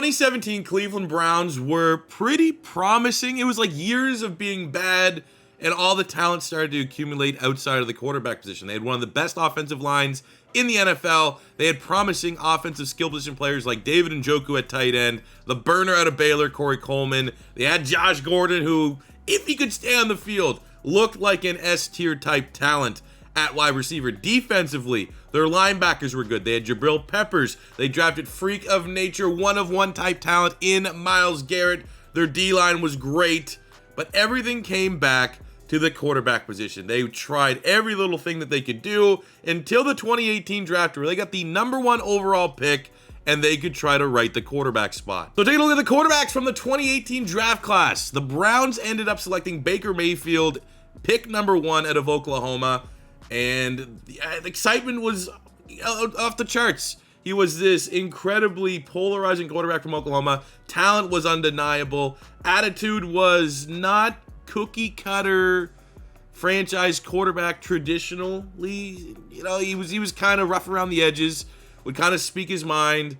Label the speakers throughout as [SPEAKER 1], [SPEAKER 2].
[SPEAKER 1] 2017 Cleveland Browns were pretty promising. It was like years of being bad, and all the talent started to accumulate outside of the quarterback position. They had one of the best offensive lines in the NFL. They had promising offensive skill position players like David Njoku at tight end, the burner out of Baylor, Corey Coleman. They had Josh Gordon, who, if he could stay on the field, looked like an S-tier type talent at wide receiver. Defensively, their linebackers were good. They had Jabril Peppers. They drafted freak of nature, one-of-one type talent in Myles Garrett. Their D-line was great, but everything came back to the quarterback position. They tried every little thing that they could do until the 2018 draft, where they got the #1 overall pick and they could try to right the quarterback spot. So taking a look at the quarterbacks from the 2018 draft class, the Browns ended up selecting Baker Mayfield, pick #1 out of Oklahoma, and the excitement was off the charts. He was this incredibly polarizing quarterback from Oklahoma. Talent was undeniable. Attitude was not cookie cutter franchise quarterback traditionally. You know, he was kind of rough around the edges, would kind of speak his mind.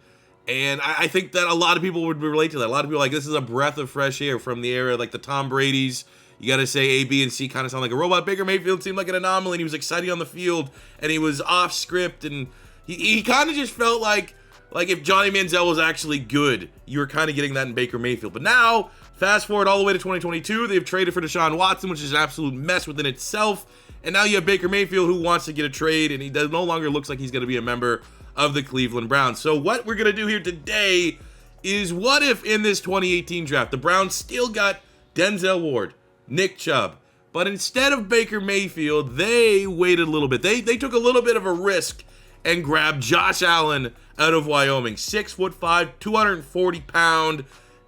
[SPEAKER 1] And I think that a lot of people would relate to that. A lot of people are like, this is a breath of fresh air from the era like the Tom Brady's. You got to say A, B, and C kind of sound like a robot. Baker Mayfield seemed like an anomaly, and he was exciting on the field, and he was off script, and he kind of just felt like if Johnny Manziel was actually good, you were kind of getting that in Baker Mayfield. But now, fast forward all the way to 2022, they've traded for Deshaun Watson, which is an absolute mess within itself, and now you have Baker Mayfield who wants to get a trade, and he no longer looks like he's going to be a member of the Cleveland Browns. So what we're going to do here today is, what if in this 2018 draft, the Browns still got Denzel Ward, Nick Chubb, but instead of Baker Mayfield, they waited a little bit. They took a little bit of a risk and grabbed Josh Allen out of Wyoming. 6'5", 240-pound,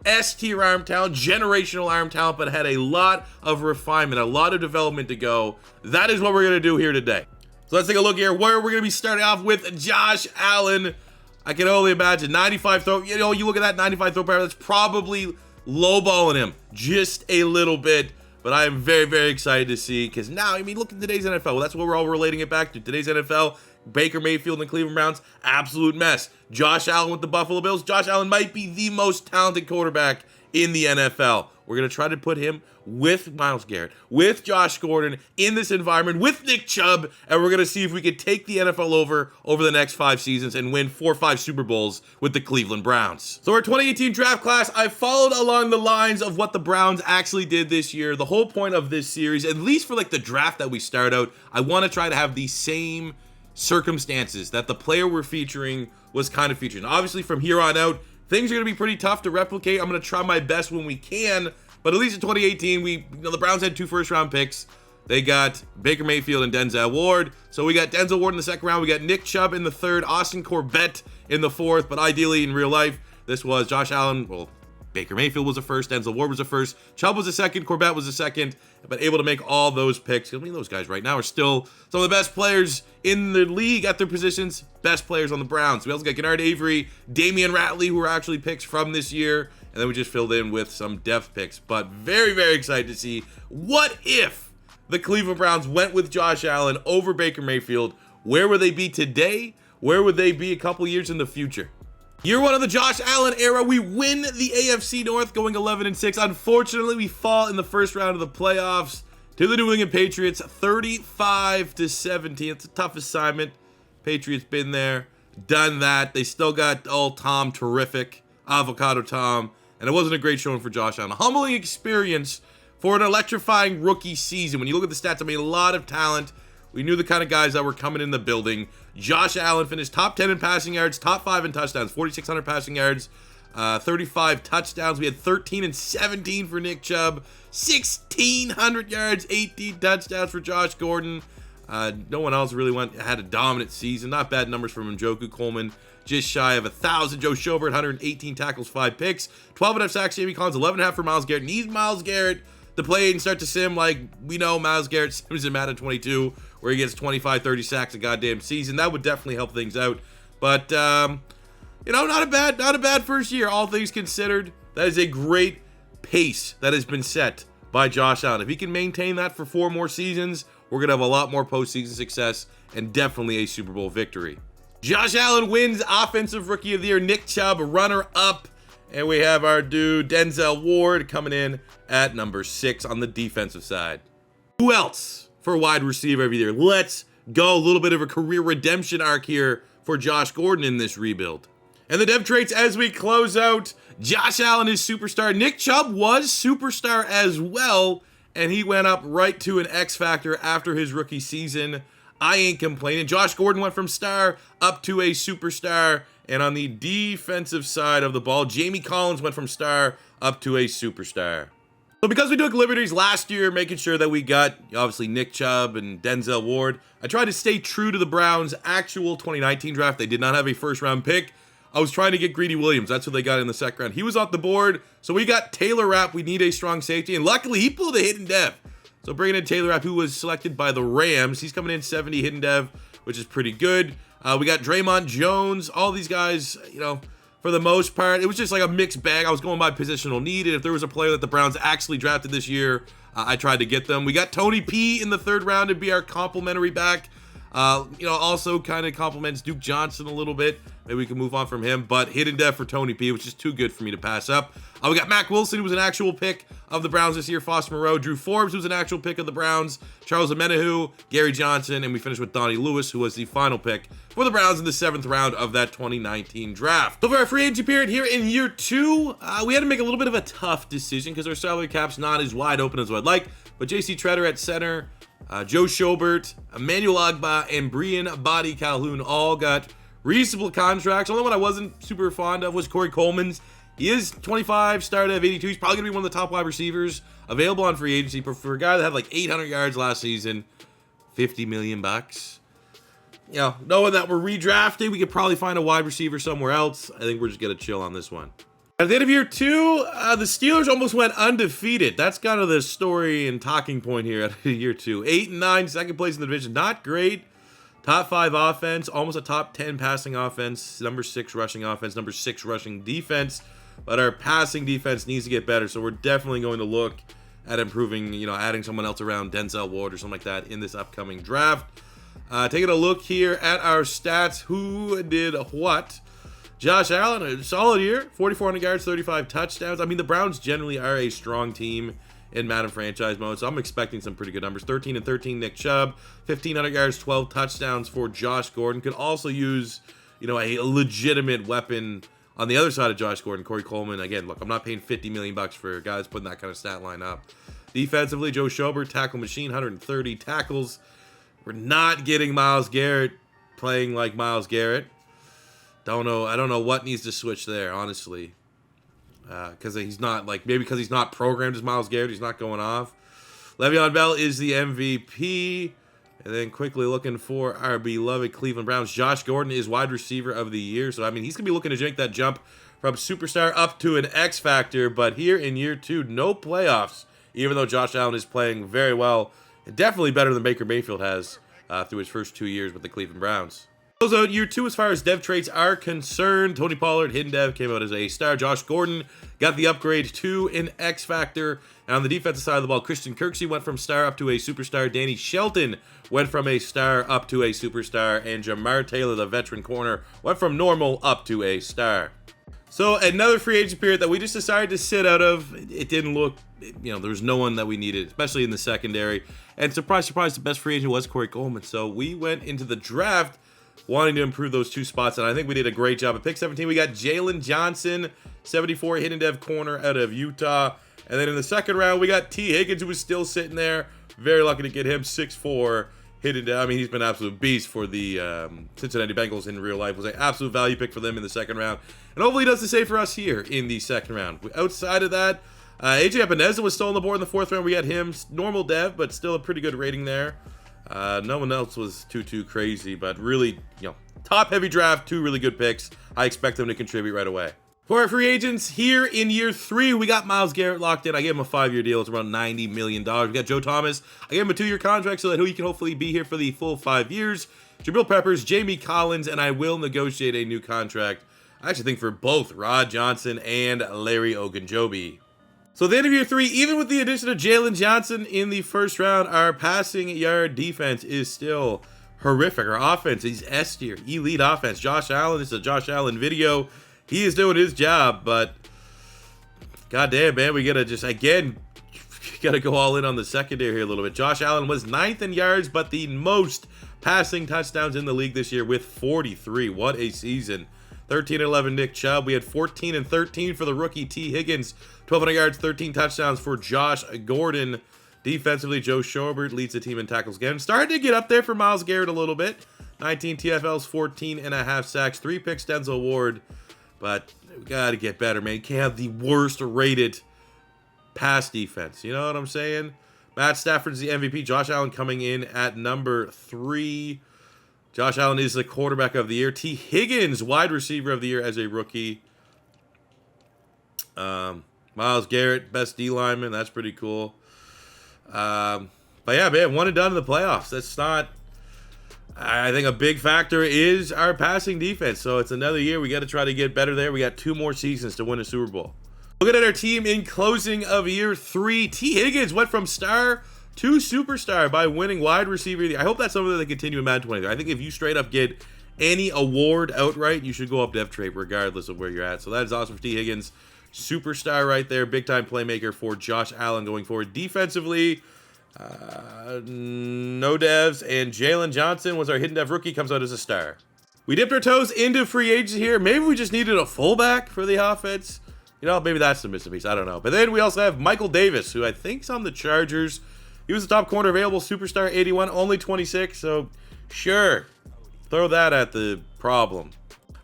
[SPEAKER 1] S-tier arm talent, generational arm talent, but had a lot of refinement, a lot of development to go. That is what we're going to do here today. So let's take a look here where we're going to be starting off with Josh Allen. I can only imagine 95 throw. You know, you look at that 95 throw power, that's probably lowballing him just a little bit. But I am very, very excited to see, because now, I mean, look at today's NFL. Well, that's what we're all relating it back to. Today's NFL, Baker Mayfield and the Cleveland Browns, absolute mess. Josh Allen with the Buffalo Bills. Josh Allen might be the most talented quarterback in the NFL. We're going to try to put him with Myles Garrett, with Josh Gordon, in this environment, with Nick Chubb, and we're going to see if we can take the NFL over the next 5 seasons and win 4 or 5 Super Bowls with the Cleveland Browns. So our 2018 draft class, I followed along the lines of what the Browns actually did this year. The whole point of this series, at least for like the draft that we start out, I want to try to have the same circumstances that the player we're featuring was kind of featuring. Obviously, from here on out, things are going to be pretty tough to replicate. I'm going to try my best when we can, but at least in 2018, the Browns had 2 first-round picks. They got Baker Mayfield and Denzel Ward. So we got Denzel Ward in the second round. We got Nick Chubb in the third, Austin Corbett in the fourth. But ideally, in real life, this was Josh Allen. Well, Baker Mayfield was the first, Denzel Ward was the first, Chubb was the second, Corbett was the second, but able to make all those picks. I mean, those guys right now are still some of the best players in the league at their positions, best players on the Browns. We also got Kennard Avery, Damian Ratley, who were actually picks from this year, and then we just filled in with some depth picks. But very, very excited to see, what if the Cleveland Browns went with Josh Allen over Baker Mayfield? Where would they be today? Where would they be a couple years in the future? Year 1 of the Josh Allen era, we win the AFC North, going 11-6. Unfortunately, we fall in the first round of the playoffs to the New England Patriots, 35-17. It's a tough assignment. Patriots been there, done that. They still got old Tom Terrific, Avocado Tom, and it wasn't a great showing for Josh Allen. A humbling experience for an electrifying rookie season. When you look at the stats, I mean, a lot of talent. We knew the kind of guys that were coming in the building. Josh Allen finished top 10 in passing yards, top 5 in touchdowns, 4,600 passing yards, 35 touchdowns. We had 13 and 17 for Nick Chubb, 1,600 yards, 18 touchdowns for Josh Gordon. No one else really had a dominant season. Not bad numbers from Njoku, Coleman, just shy of 1,000. Joe Schobert, 118 tackles, 5 picks, 12.5 sacks. Jamie Collins, 11.5 for Myles Garrett. Needs Myles Garrett to play and start to sim like we know Myles Garrett sims in Madden 22, where he gets 25, 30 sacks a goddamn season. That would definitely help things out. But, not a bad first year, all things considered. That is a great pace that has been set by Josh Allen. If he can maintain that for 4 more seasons, we're going to have a lot more postseason success and definitely a Super Bowl victory. Josh Allen wins Offensive Rookie of the Year. Nick Chubb, runner-up. And we have our dude Denzel Ward coming in at number 6 on the defensive side. Who else for wide receiver every year? Let's go. A little bit of a career redemption arc here for Josh Gordon in this rebuild. And the dev traits as we close out. Josh Allen is superstar. Nick Chubb was superstar as well, and he went up right to an X Factor after his rookie season. I ain't complaining. Josh Gordon went from star up to a superstar. And on the defensive side of the ball, Jamie Collins went from star up to a superstar. So because we took liberties last year, making sure that we got, obviously, Nick Chubb and Denzel Ward, I tried to stay true to the Browns' actual 2019 draft. They did not have a first-round pick. I was trying to get Greedy Williams. That's what they got in the second round. He was off the board, so we got Taylor Rapp. We need a strong safety, and luckily, he pulled a hidden dev. So bringing in Taylor Rapp, who was selected by the Rams. He's coming in 70 hidden dev, which is pretty good. We got Draymond Jones. All these guys, you know, for the most part, it was just like a mixed bag. I was going by positional need, and if there was a player that the Browns actually drafted this year, I tried to get them. We got Tony P in the third round to be our complimentary back. You know, also kind of compliments Duke Johnson a little bit. Maybe we can move on from him, but hidden dev for Tony P, which is too good for me to pass up. We got Mack Wilson, who was an actual pick of the Browns this year. Foster Moreau, Drew Forbes, who was an actual pick of the Browns. Charles Omenihu, Gary Johnson, and we finished with Donnie Lewis, who was the final pick for the Browns in the 7th round of that 2019 draft. So for our free agent period here in year 2, we had to make a little bit of a tough decision because our salary cap's not as wide open as I'd like. But J.C. Treader at center, Joe Schobert, Emmanuel Agba, and Brian Body Calhoun all got reasonable contracts. The only one I wasn't super fond of was Corey Coleman's. He is 25, started at 82. He's probably going to be one of the top wide receivers available on free agency. But for a guy that had like 800 yards last season, $50 million bucks. You know, knowing that we're redrafting, we could probably find a wide receiver somewhere else. I think we're just going to chill on this one. At the end of year 2, the Steelers almost went undefeated. That's kind of the story and talking point here at year 2. 8-9, second place in the division. Not great. Top 5 offense, almost a top 10 passing offense, number 6 rushing offense, number 6 rushing defense. But our passing defense needs to get better, so we're definitely going to look at improving, you know, adding someone else around Denzel Ward or something like that in this upcoming draft. Taking a look here at our stats. Who did what? Josh Allen, a solid year, 4,400 yards, 35 touchdowns. I mean, the Browns generally are a strong team in Madden franchise mode, so I'm expecting some pretty good numbers. 13 and 13 Nick Chubb, 1,500 yards, 12 touchdowns for Josh Gordon. Could also use, you know, a legitimate weapon on the other side of Josh Gordon, Corey Coleman. Again, look, I'm not paying $50 million for guys putting that kind of stat line up. Defensively, Joe Schobert, tackle machine, 130 tackles. We're not getting Myles Garrett playing like Myles Garrett. I don't know what needs to switch there, honestly. Because he's not, like, maybe because he's not programmed as Myles Garrett, he's not going off. Le'Veon Bell is the MVP. And then quickly looking for our beloved Cleveland Browns. Josh Gordon is wide receiver of the year. So, I mean, he's going to be looking to make that jump from superstar up to an X Factor. But here in year 2, no playoffs. Even though Josh Allen is playing very well. And definitely better than Baker Mayfield has through his first 2 years with the Cleveland Browns. Close out year 2 as far as dev traits are concerned. Tony Pollard, hidden dev, came out as a star. Josh Gordon got the upgrade to an X Factor. And on the defensive side of the ball, Christian Kirksey went from star up to a superstar. Danny Shelton went from a star up to a superstar. And Jamar Taylor, the veteran corner, went from normal up to a star. So another free agent period that we just decided to sit out of. It didn't look, you know, there was no one that we needed, especially in the secondary. And surprise, surprise, the best free agent was Corey Coleman. So we went into the draft wanting to improve those 2 spots, and I think we did a great job. At pick 17, we got Jalen Johnson, 74 hidden dev corner out of Utah. And then in the second round, we got T. Higgins, who was still sitting there. Very lucky to get him, 6'4", hidden dev. I mean, he's been an absolute beast for the Cincinnati Bengals in real life. Was an absolute value pick for them in the second round. And hopefully he does the same for us here in the second round. Outside of that, AJ Epineza was still on the board in the 4th round. We had him, normal dev, but still a pretty good rating there. No one else was too crazy, but really, you know, top heavy draft, 2 really good picks. I expect them to contribute right away. For our free agents here in year 3, we got Myles Garrett locked in. I gave him a 5-year deal. It's around $90 million. We got Joe Thomas. I gave him a 2-year contract so that he can hopefully be here for the full 5 years. Jabril Peppers, Jamie Collins, and I will negotiate a new contract. I actually think for both Rod Johnson and Larry Ogunjobi. So at the end of year 3, even with the addition of Jalen Johnson in the first round, our passing yard defense is still horrific. Our offense is S tier, elite offense. Josh Allen, this is a Josh Allen video. He is doing his job, but God damn, man. We got to just, again, got to go all in on the secondary here a little bit. Josh Allen was 9th in yards, but the most passing touchdowns in the league this year with 43. What a season. 13-11 Nick Chubb. We had 14-13 for the rookie T. Higgins. 1,200 yards, 13 touchdowns for Josh Gordon. Defensively, Joe Schobert leads the team in tackles again. Starting to get up there for Myles Garrett a little bit. 19 TFLs, 14.5 sacks, 3 picks, Denzel Ward. But we got to get better, man. You can't have the worst rated pass defense. You know what I'm saying? Matt Stafford's the MVP. Josh Allen coming in at number 3. Josh Allen is the quarterback of the year. T. Higgins, wide receiver of the year as a rookie. Myles Garrett, best D lineman. That's pretty cool. But yeah, man, 1 and done in the playoffs. That's not... I think a big factor is our passing defense. So it's another year. We got to try to get better there. We got 2 more seasons to win a Super Bowl. Looking at our team in closing of year 3, T. Higgins went from star to superstar by winning wide receiver. I hope that's something that they continue in Madden 20. I think if you straight up get any award outright, you should go up depth trait regardless of where you're at. So that is awesome for T. Higgins. Superstar right there. Big time playmaker for Josh Allen going forward. Defensively, no devs, and Jalen Johnson was our hidden dev rookie, comes out as a star. We dipped our toes into free agency here. Maybe we just needed a fullback for the offense. You know, maybe that's the missing piece. I don't know. But then we also have Michael Davis, who I think's on the Chargers. He was the top corner available, superstar 81, only 26. So sure, throw that at the problem.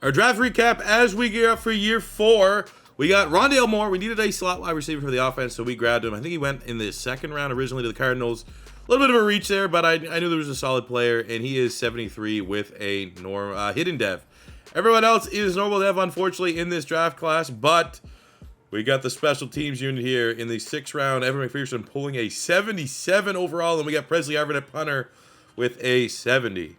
[SPEAKER 1] Our draft recap as we gear up for year 4. We got Rondale Moore. We needed a slot wide receiver for the offense, so we grabbed him. I think he went in the 2nd round originally to the Cardinals. A little bit of a reach there, but I knew there was a solid player, and he is 73 with a hidden dev. Everyone else is normal dev, unfortunately, in this draft class, but we got the special teams unit here in the 6th round. Evan McPherson pulling a 77 overall, and we got Presley Harvin at punter with a 70.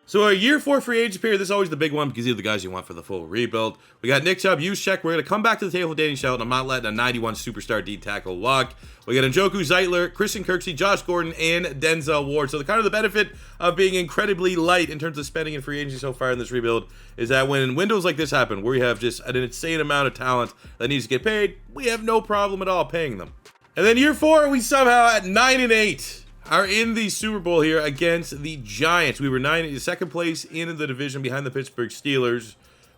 [SPEAKER 1] So a year 4 free agent period, this is always the big one because these are the guys you want for the full rebuild. We got Nick Chubb, Juszczyk. We're going to come back to the table with Danny Shelton. I'm not letting a 91 superstar D tackle walk. We got Njoku, Zeitler, Christian Kirksey, Josh Gordon, and Denzel Ward. So the kind of the benefit of being incredibly light in terms of spending in free agency so far in this rebuild is that when windows like this happen, where we have just an insane amount of talent that needs to get paid, we have no problem at all paying them. And then year 4, we somehow at 9-8. Are in the Super Bowl here against the Giants. We were 2nd place in the division behind the Pittsburgh Steelers.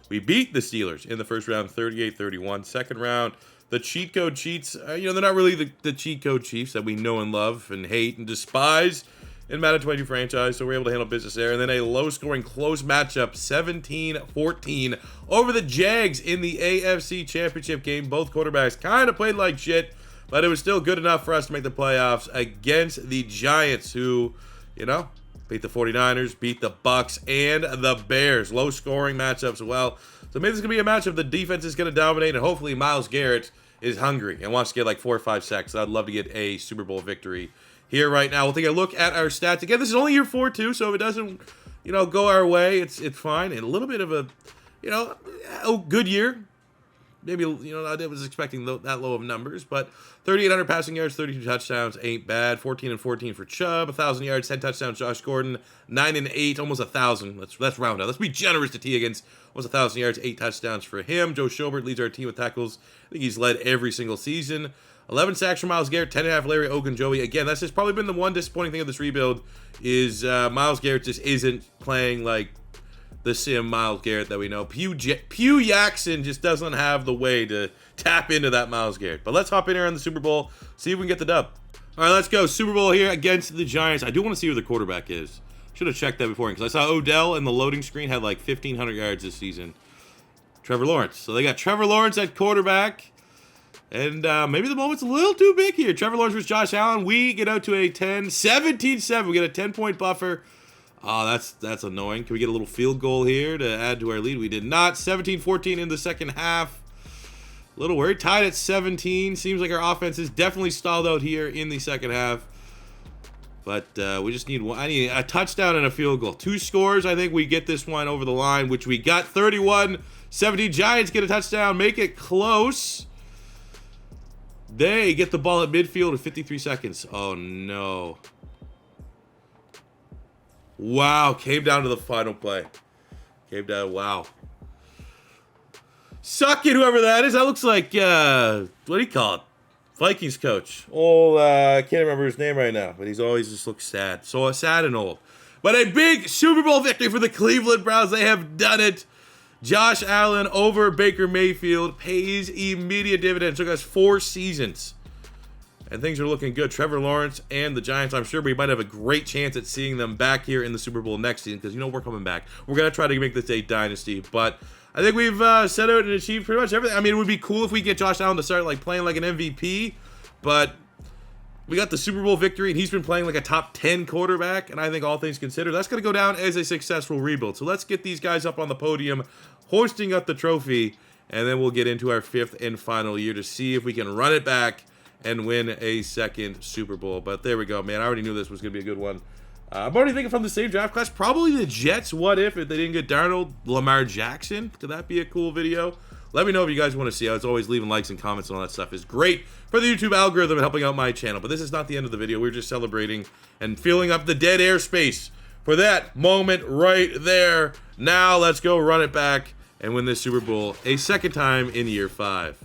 [SPEAKER 1] We beat the Steelers in the 1st round, 38-31. 2nd round, the cheat code Chiefs. They're not really the cheat code Chiefs that we know and love and hate and despise in Madden 20 franchise, so we're able to handle business there. And then a low-scoring close matchup, 17-14 over the Jags in the AFC Championship game. Both quarterbacks kind of played like shit, but it was still good enough for us to make the playoffs against the Giants, who, beat the 49ers, beat the Bucks, and the Bears. Low-scoring matchups as well. So maybe this is going to be a matchup the defense is going to dominate, and hopefully Myles Garrett is hungry and wants to get like 4 or 5 sacks. I'd love to get a Super Bowl victory here right now. We'll take a look at our stats. Again, this is only year 4, too, so if it doesn't, go our way, it's fine. And a little bit of a, good year. Maybe, I was expecting that low of numbers, but 3,800 passing yards, 32 touchdowns ain't bad. 14-14 for Chubb, 1,000 yards, 10 touchdowns. Josh Gordon, 9-8, almost 1,000. Let's round out. Let's be generous to T. Higgins. Almost 1,000 yards, 8 touchdowns for him. Joe Schobert leads our team with tackles. I think he's led every single season. 11 sacks for Myles Garrett, 10.5 Larry Ogunjobi. Again, that's just probably been the one disappointing thing of this rebuild is Myles Garrett just isn't playing like the sim Myles Garrett that we know. Pew Jackson just doesn't have the way to tap into that Myles Garrett. But let's hop in here on the Super Bowl, see if we can get the dub. All right, let's go. Super Bowl here against the Giants. I do want to see who the quarterback is. Should have checked that before, because I saw Odell in the loading screen had like 1,500 yards this season. Trevor Lawrence. So they got Trevor Lawrence at quarterback. And maybe the moment's a little too big here. Trevor Lawrence versus Josh Allen. We get out to a 17-7. We get a 10-point buffer. Oh, that's annoying. Can we get a little field goal here to add to our lead? We did not. 17-14 in the second half. A little worried. Tied at 17. Seems like our offense is definitely stalled out here in the second half. But we just need one. I need a touchdown and a field goal. 2 scores. I think we get this one over the line, which we got. 31-17. Giants get a touchdown. Make it close. They get the ball at midfield with 53 seconds. Oh, no. Wow, came down to the final play. Came down, wow. Suck it, whoever that is. That looks like, what do you call it? Vikings coach. Old, I can't remember his name right now, but he's always just looks sad. So sad and old. But a big Super Bowl victory for the Cleveland Browns. They have done it. Josh Allen over Baker Mayfield pays immediate dividends. Took us 4 seasons. And things are looking good. Trevor Lawrence and the Giants, I'm sure we might have a great chance at seeing them back here in the Super Bowl next season because, you know, we're coming back. We're going to try to make this a dynasty. But I think we've set out and achieved pretty much everything. I mean, it would be cool if we get Josh Allen to start like playing like an MVP. But we got the Super Bowl victory, and he's been playing like a top 10 quarterback. And I think all things considered, that's going to go down as a successful rebuild. So let's get these guys up on the podium, hoisting up the trophy. And then we'll get into our 5th and final year to see if we can run it back and win a second Super Bowl. But there we go, man. I already knew this was going to be a good one. I'm already thinking from the same draft class, probably the Jets. What if they didn't get Darnold, Lamar Jackson? Could that be a cool video? Let me know if you guys want to see. As always, leaving likes and comments and all that stuff is great for the YouTube algorithm and helping out my channel. But this is not the end of the video. We're just celebrating and filling up the dead airspace for that moment right there. Now let's go run it back and win this Super Bowl a second time in year 5.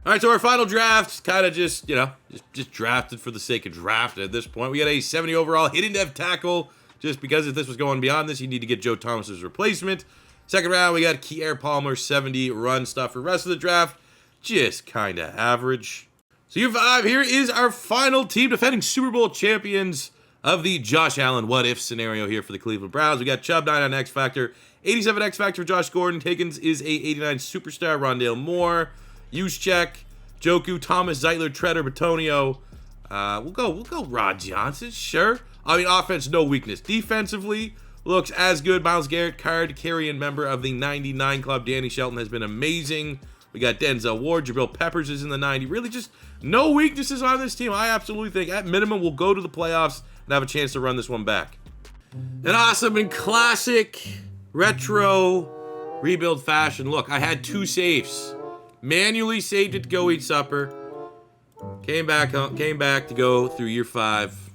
[SPEAKER 1] All right, so our final draft, kind of just, you know, just drafted for the sake of drafting at this point. We got a 70 overall hidden depth tackle, just because if this was going beyond this, you need to get Joe Thomas's replacement. Second round, we got Kier Palmer, 70 run stuff. For the rest of the draft, just kind of average. So year 5, here is our final team, defending Super Bowl champions of the Josh Allen what-if scenario here for the Cleveland Browns. We got Chubb 9 on X Factor, 87 X Factor for Josh Gordon. Higgins is a 89 superstar, Rondale Moore. Juszczyk, Joku, Thomas, Zeitler, Treader, Batonio. We'll go Rod Johnson, sure. I mean, offense, no weakness. Defensively, looks as good. Myles Garrett, card carrying member of the 99 club. Danny Shelton has been amazing. We got Denzel Ward. Jabril Peppers is in the 90. Really just no weaknesses on this team. I absolutely think at minimum we'll go to the playoffs and have a chance to run this one back. An awesome and classic retro rebuild fashion. Look, I had 2 saves. Manually saved it to go eat supper. Came back to go through year 5.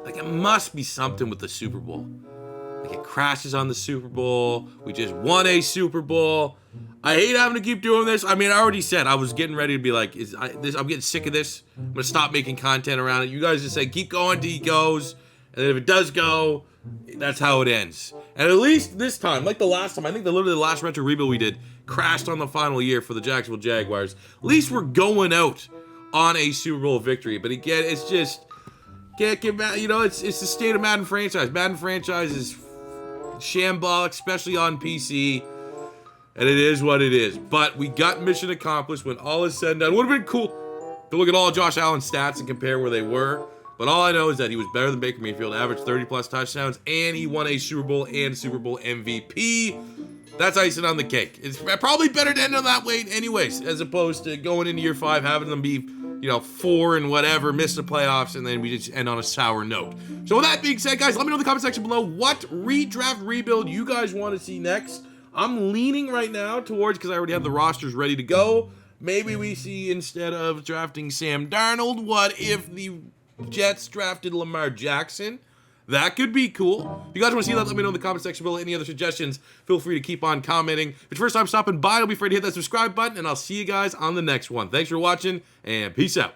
[SPEAKER 1] Like, it must be something with the Super Bowl. Like, it crashes on the Super Bowl. We just won a Super Bowl. I hate having to keep doing this. I mean, I already said I was getting ready to be like, I'm getting sick of this. I'm going to stop making content around it. You guys just say, keep going till he goes. And then if it does go, that's how it ends. And at least this time, like the last time, I think literally the last retro rebuild we did crashed on the final year for the Jacksonville Jaguars. At least we're going out on a Super Bowl victory. But again, it's just, can't get mad. You know, it's the state of Madden franchise. Madden franchise is shambolic, especially on PC. And it is what it is. But we got mission accomplished when all is said and done. Would have been cool to look at all Josh Allen's stats and compare where they were. But all I know is that he was better than Baker Mayfield, averaged 30-plus touchdowns, and he won a Super Bowl and Super Bowl MVP. That's icing on the cake. It's probably better to end on that way anyways, as opposed to going into year 5, having them be, 4 and whatever, miss the playoffs, and then we just end on a sour note. So with that being said, guys, let me know in the comment section below what redraft rebuild you guys want to see next. I'm leaning right now towards, because I already have the rosters ready to go, maybe we see, instead of drafting Sam Darnold, what if the Jets drafted Lamar Jackson? That could be cool. If you guys want to see that, let me know in the comment section below. Any other suggestions, feel free to keep on commenting. If it's your first time stopping by, don't be afraid to hit that subscribe button, and I'll see you guys on the next one. Thanks for watching, and peace out.